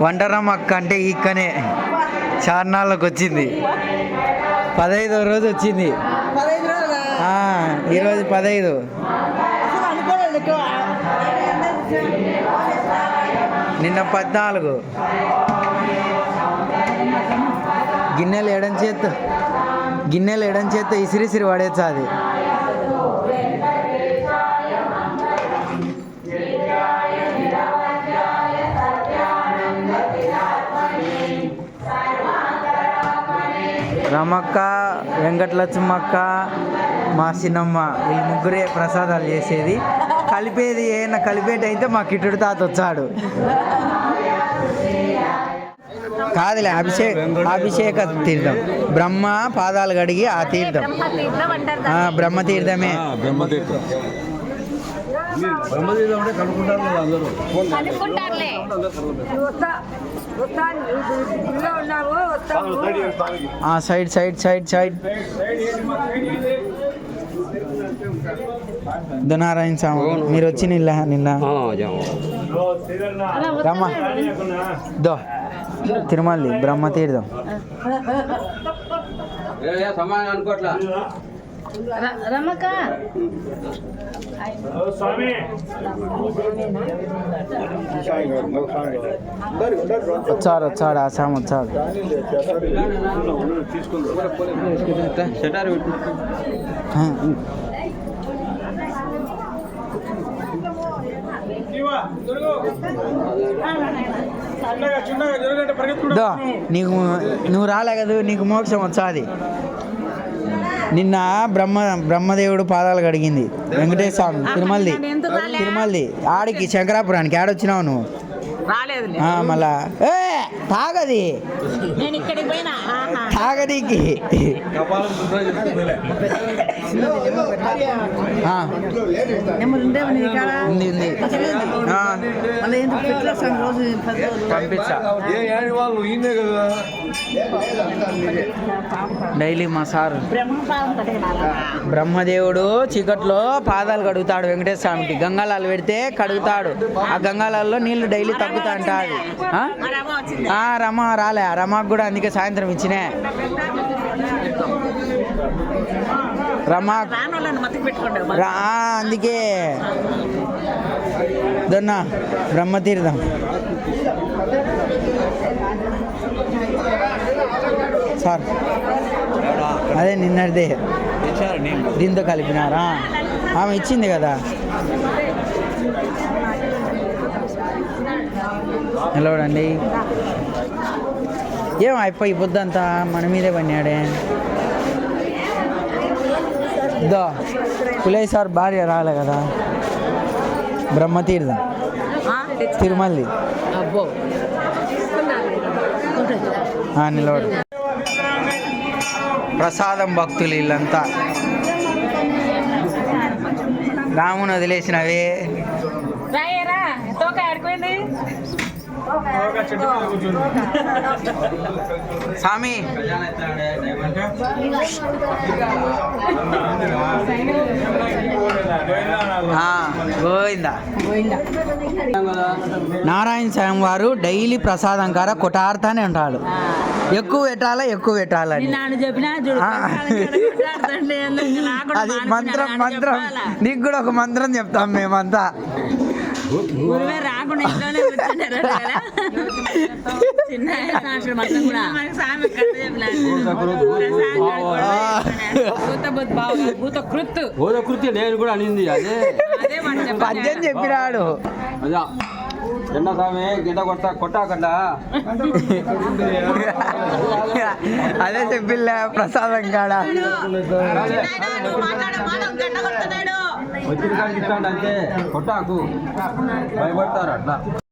వంటరమ్మక్క అంటే ఇక్కనే చార్నాళ్ళకి వచ్చింది 15వ రోజు వచ్చింది. ఈరోజు 15. నిన్న 14. గిన్నెలు ఎడం చేత్త ఇసిరిసిరి పడేచ్చా అది. రమక్క, వెంకటలక్ష్మక్క, మా చిన్నమ్మ వీళ్ళు ముగ్గురే ప్రసాదాలు చేసేది. కలిపేది ఏమన్నా కలిపేటి అయితే మా కిట్టుడు తాత వచ్చాడు. కాదులే, అభిషేక తీర్థం, బ్రహ్మ పాదాలు కడిగి ఆ తీర్థం బ్రహ్మ తీర్థమే. Side side side side Narayana Swami మీరు వచ్చి నిన్న రమ్మ దో తిరుమల బ్రహ్మ తీర్థం. వచ్చాడు ఆసాం వచ్చాడు. నువ్వు రాలే కదా, నీకు మోక్షం వచ్చాది. నిన్న బ్రహ్మదేవుడు పాదాలు కడిగింది వెంకటేశ్వర స్వామి తిరుమలది ఆడికి శంకరాపురానికి ఆడొచ్చినావు నువ్వు మళ్ళా తాగది తాగనీకి పంపించా డైలీ మా సారు. బ్రహ్మదేవుడు చీకట్లో పాదాలు కడుగుతాడు వెంకటేశ్వర స్వామికి. గంగాలాలు పెడితే కడుగుతాడు. ఆ గంగాలాల్లో నీళ్లు డైలీ తగ్గుతా అంటాది. రమ రాలే, రమకు కూడా అందుకే సాయంత్రం ఇచ్చినే. రమా అందుకే దొన్నా బ్రహ్మతీర్థం. సార్ అదే నిన్నటిదే దీంతో కలిపినారా? ఆమె ఇచ్చింది కదా. హలో అండి, ఏం అయిపోయి పొద్దంతా మన మీదే పడినాడే. పులయ్య సార్ భార్య రాలే కదా. బ్రహ్మతీర్థం తిరుమలది నిలబడు. ప్రసాదం భక్తులు వీళ్ళంతా. రాముని వదిలేసినవే స్వామి. గోవిందా. నారాయణ స్వామి వారు డైలీ ప్రసాదం కాడ కొట్టాడుతానే ఉంటాడు. ఎక్కువ పెట్టాలని అది మంత్రం. నీకు కూడా ఒక మంత్రం చెప్తాం మేమంతా. నేను కూడా అనింది అదే పద్యం చెప్పినాడు. అదే చెప్పిలే ప్రసాదం కాడ వచ్చి అంటే కొట్టాకు భయపడతారు అట్లా.